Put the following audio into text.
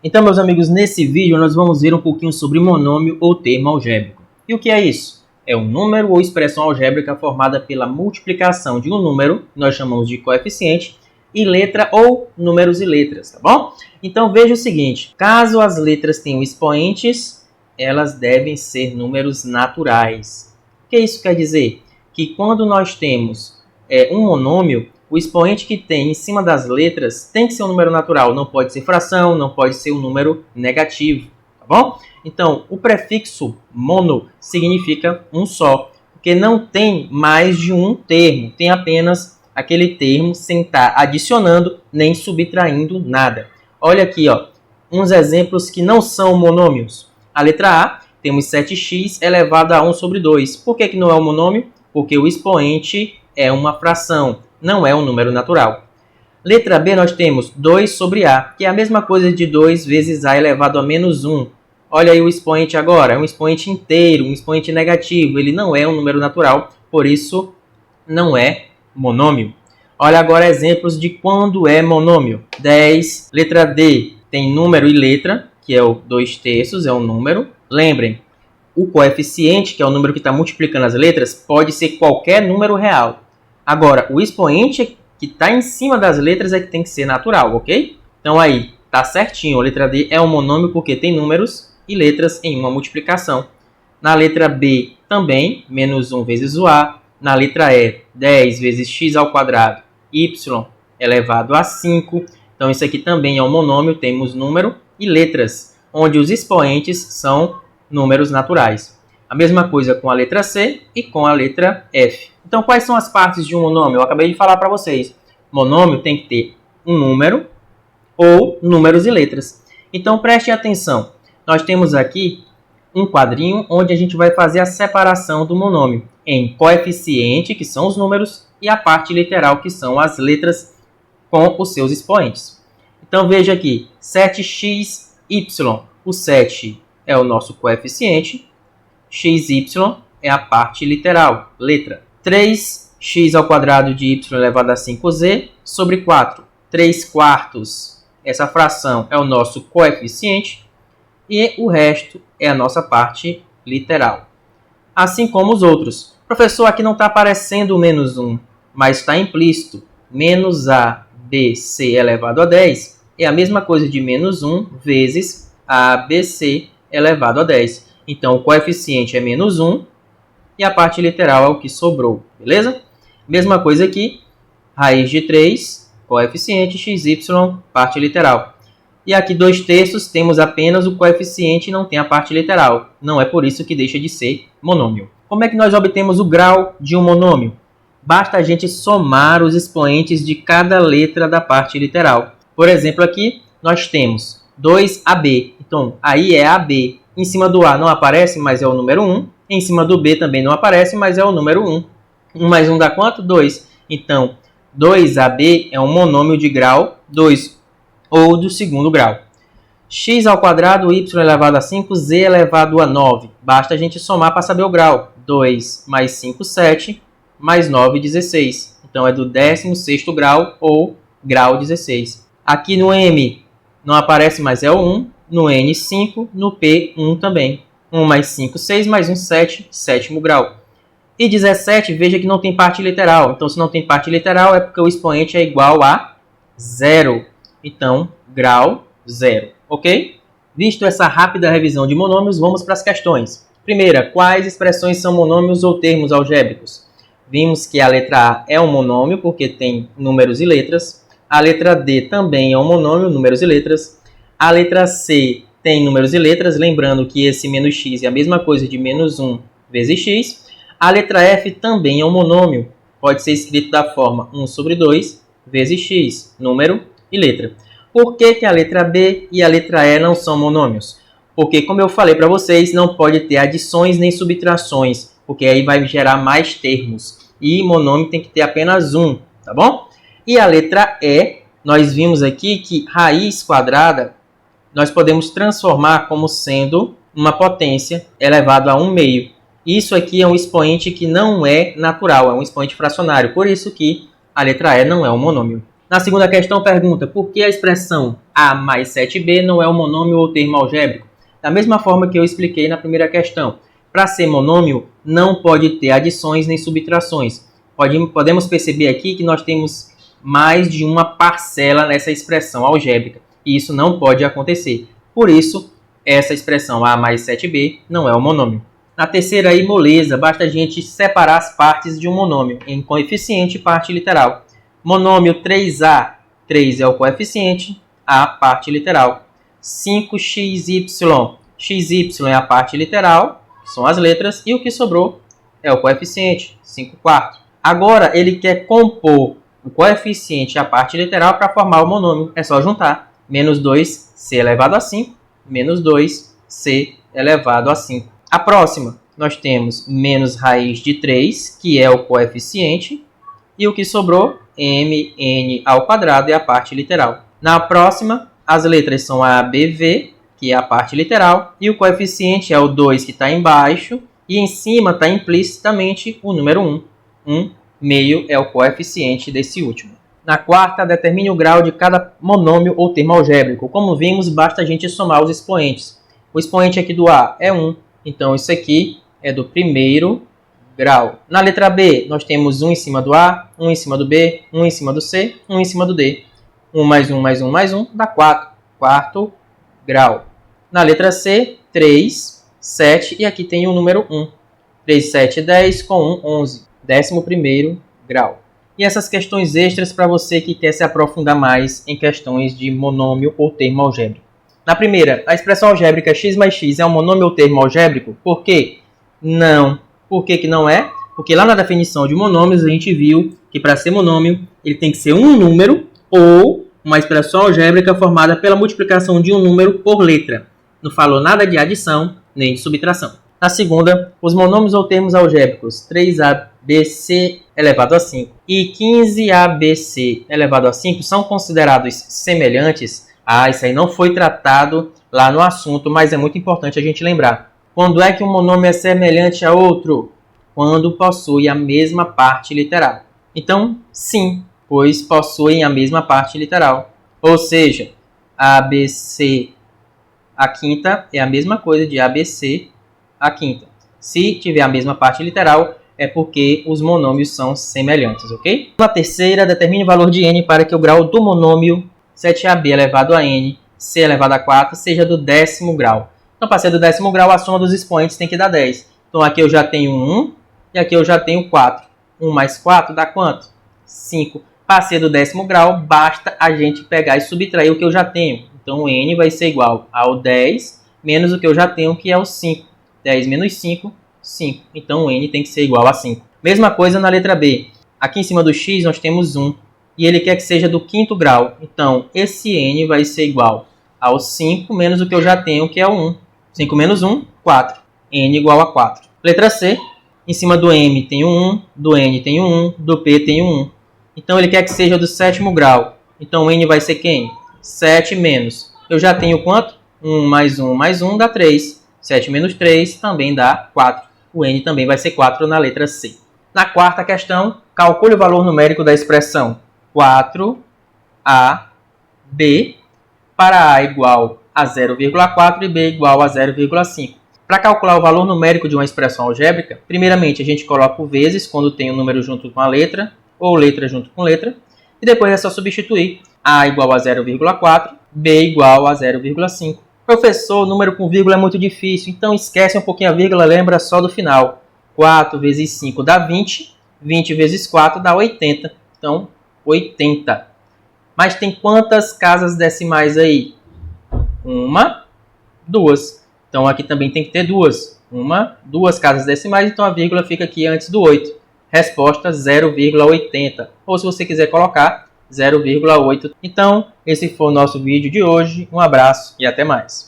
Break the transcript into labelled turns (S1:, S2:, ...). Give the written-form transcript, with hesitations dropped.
S1: Então, meus amigos, nesse vídeo nós vamos ver um pouquinho sobre monômio ou termo algébrico. E o que é isso? É um número ou expressão algébrica formada pela multiplicação de um número, que nós chamamos de coeficiente, e letra ou números e letras, tá bom? Então veja o seguinte, caso as letras tenham expoentes, elas devem ser números naturais. O que isso quer dizer? Que quando nós temos um monômio, o expoente que tem em cima das letras tem que ser um número natural, não pode ser fração, não pode ser um número negativo, tá bom? Então, o prefixo mono significa um só, porque não tem mais de um termo, tem apenas aquele termo sem estar adicionando nem subtraindo nada. Olha aqui, ó, uns exemplos que não são monômios. A letra A, temos 7x elevado a 1 sobre 2. Por que não é um monômio? Porque o expoente é uma fração, não é um número natural. Letra B, nós temos 2 sobre A, que é a mesma coisa de 2 vezes A elevado a menos 1. Olha aí o expoente agora, é um expoente inteiro, um expoente negativo. Ele não é um número natural, por isso não é monômio. Olha agora exemplos de quando é monômio. 10, letra D, tem número e letra, que é o 2/3, é um número. Lembrem, o coeficiente, que é o número que está multiplicando as letras, pode ser qualquer número real. Agora, o expoente que está em cima das letras é que tem que ser natural, ok? Então aí, tá certinho. A letra D é um monômio porque tem números e letras em uma multiplicação. Na letra B também, menos 1 vezes o A. Na letra E, 10 vezes x ao quadrado, y elevado a 5. Então isso aqui também é um monômio, temos número e letras, onde os expoentes são números naturais. A mesma coisa com a letra C e com a letra F. Então, quais são as partes de um monômio? Eu acabei de falar para vocês. Monômio tem que ter um número ou números e letras. Então, prestem atenção. Nós temos aqui um quadrinho onde a gente vai fazer a separação do monômio em coeficiente, que são os números, e a parte literal, que são as letras com os seus expoentes. Então, veja aqui, 7xy. O 7 é o nosso coeficiente, xy é a parte literal, letra. 3x ao quadrado de y elevado a 5z sobre 4. 3/4, essa fração é o nosso coeficiente e o resto é a nossa parte literal. Assim como os outros. Professor, aqui não está aparecendo o menos 1, mas está implícito. Menos ABC elevado a 10 é a mesma coisa de menos 1 vezes ABC elevado a 10. Então, o coeficiente é menos 1 e a parte literal é o que sobrou, beleza? Mesma coisa aqui, raiz de 3, coeficiente, xy, parte literal. E aqui 2/3 temos apenas o coeficiente e não tem a parte literal. Não é por isso que deixa de ser monômio. Como é que nós obtemos o grau de um monômio? Basta a gente somar os expoentes de cada letra da parte literal. Por exemplo, aqui nós temos 2AB. Então, aí é AB. Em cima do A não aparece, mas é o número 1. Em cima do B também não aparece, mas é o número 1. 1 mais 1 dá quanto? 2. Então, 2AB é um monômio de grau 2 ou do segundo grau. X ao quadrado, y elevado a 5, z elevado a 9. Basta a gente somar para saber o grau. 2 mais 5, 7, mais 9, 16. Então, é do 16º grau ou grau 16. Aqui no M não aparece, mas é o 1. No N, 5. No P, 1 também. 1 mais 5, 6, mais 1, 7, 7º grau. E 17, veja que não tem parte literal. Então, se não tem parte literal, é porque o expoente é igual a 0. Então, grau 0. Ok? Visto essa rápida revisão de monômios, vamos para as questões. Primeira, quais expressões são monômios ou termos algébricos? Vimos que a letra A é um monômio, porque tem números e letras. A letra D também é um monômio, números e letras. A letra C tem números e letras, lembrando que esse menos x é a mesma coisa de menos 1 vezes x. A letra F também é um monômio, pode ser escrito da forma 1 sobre 2 vezes x, número e letra. Por que a letra B e a letra E não são monômios? Porque, como eu falei para vocês, não pode ter adições nem subtrações, porque aí vai gerar mais termos. E monômio tem que ter apenas um, tá bom? E a letra E, nós vimos aqui que raiz quadrada nós podemos transformar como sendo uma potência elevado a 1/2. Isso aqui é um expoente que não é natural, é um expoente fracionário. Por isso que a letra E não é um monômio. Na segunda questão pergunta por que a expressão A mais 7B não é um monômio ou termo algébrico? Da mesma forma que eu expliquei na primeira questão. Para ser monômio, não pode ter adições nem subtrações. Podemos perceber aqui que nós temos mais de uma parcela nessa expressão algébrica. E isso não pode acontecer. Por isso, essa expressão A mais 7B não é um monômio. Na terceira aí, moleza, basta a gente separar as partes de um monômio em coeficiente e parte literal. Monômio 3A, 3 é o coeficiente, A parte literal. 5xy, xy é a parte literal, que são as letras, e o que sobrou é o coeficiente, 5/4. Agora ele quer compor o coeficiente e a parte literal para formar o monômio. É só juntar. Menos 2c elevado a 5, menos 2c elevado a 5. A próxima, nós temos menos raiz de 3, que é o coeficiente, e o que sobrou, mn ao quadrado, é a parte literal. Na próxima, as letras são a, b, v, que é a parte literal, e o coeficiente é o 2, que está embaixo, e em cima está implicitamente o número 1. 1 meio é o coeficiente desse último. Na quarta, determine o grau de cada monômio ou termo algébrico. Como vimos, basta a gente somar os expoentes. O expoente aqui do A é 1, então isso aqui é do primeiro grau. Na letra B, nós temos 1 em cima do A, 1 em cima do B, 1 em cima do C, 1 em cima do D. 1 mais 1 mais 1 mais 1 dá 4, quarto grau. Na letra C, 3, 7 e aqui tem o número 1. 3, 7, 10 com 1, 11. 11º grau. E essas questões extras para você que quer se aprofundar mais em questões de monômio ou termo algébrico. Na primeira, a expressão algébrica x mais x é um monômio ou termo algébrico? Por quê? Não. Por que que não é? Porque lá na definição de monômios a gente viu que para ser monômio ele tem que ser um número ou uma expressão algébrica formada pela multiplicação de um número por letra. Não falou nada de adição nem de subtração. Na segunda, os monômios ou termos algébricos 3abc elevado a 5 e 15abc elevado a 5 são considerados semelhantes. Isso aí não foi tratado lá no assunto, mas é muito importante a gente lembrar. Quando é que um monômio é semelhante a outro? Quando possui a mesma parte literal. Então, sim, pois possuem a mesma parte literal. Ou seja, ABC a quinta é a mesma coisa de ABC a quinta. Se tiver a mesma parte literal, é porque os monômios são semelhantes, ok? Na terceira, determine o valor de n para que o grau do monômio 7ab elevado a n, c elevado a 4, seja do 10º grau. Então, para ser do 10º grau, a soma dos expoentes tem que dar 10. Então, aqui eu já tenho 1 e aqui eu já tenho 4. 1 mais 4 dá quanto? 5. Para ser do 10º grau, basta a gente pegar e subtrair o que eu já tenho. Então, o n vai ser igual ao 10 menos o que eu já tenho, que é o 5. 10 menos 5, 5. Então, o n tem que ser igual a 5. Mesma coisa na letra B. Aqui em cima do x nós temos 1. E ele quer que seja do 5º grau. Então, esse n vai ser igual ao 5 menos o que eu já tenho, que é o 1. 5 menos 1, 4. n igual a 4. Letra C. Em cima do m tem o 1, do n tem o 1, do p tem o 1. Então, ele quer que seja do 7º grau. Então, o n vai ser quem? 7 menos. Eu já tenho quanto? 1 mais 1 mais 1 dá 3. 7 menos 3 também dá 4. O n também vai ser 4 na letra C. Na quarta questão, calcule o valor numérico da expressão 4ab para a igual a 0,4 e b igual a 0,5. Para calcular o valor numérico de uma expressão algébrica, primeiramente a gente coloca o vezes quando tem o número junto com a letra, ou letra junto com letra, e depois é só substituir a igual a 0,4, b igual a 0,5. Professor, número com vírgula é muito difícil, então esquece um pouquinho a vírgula, lembra só do final. 4 vezes 5 dá 20, 20 vezes 4 dá 80. Então, 80. Mas tem quantas casas decimais aí? 1, 2. Então, aqui também tem que ter 2. 2 casas decimais, então a vírgula fica aqui antes do 8. Resposta 0,80. Ou se você quiser colocar 0,8. Então, esse foi o nosso vídeo de hoje. Um abraço e até mais.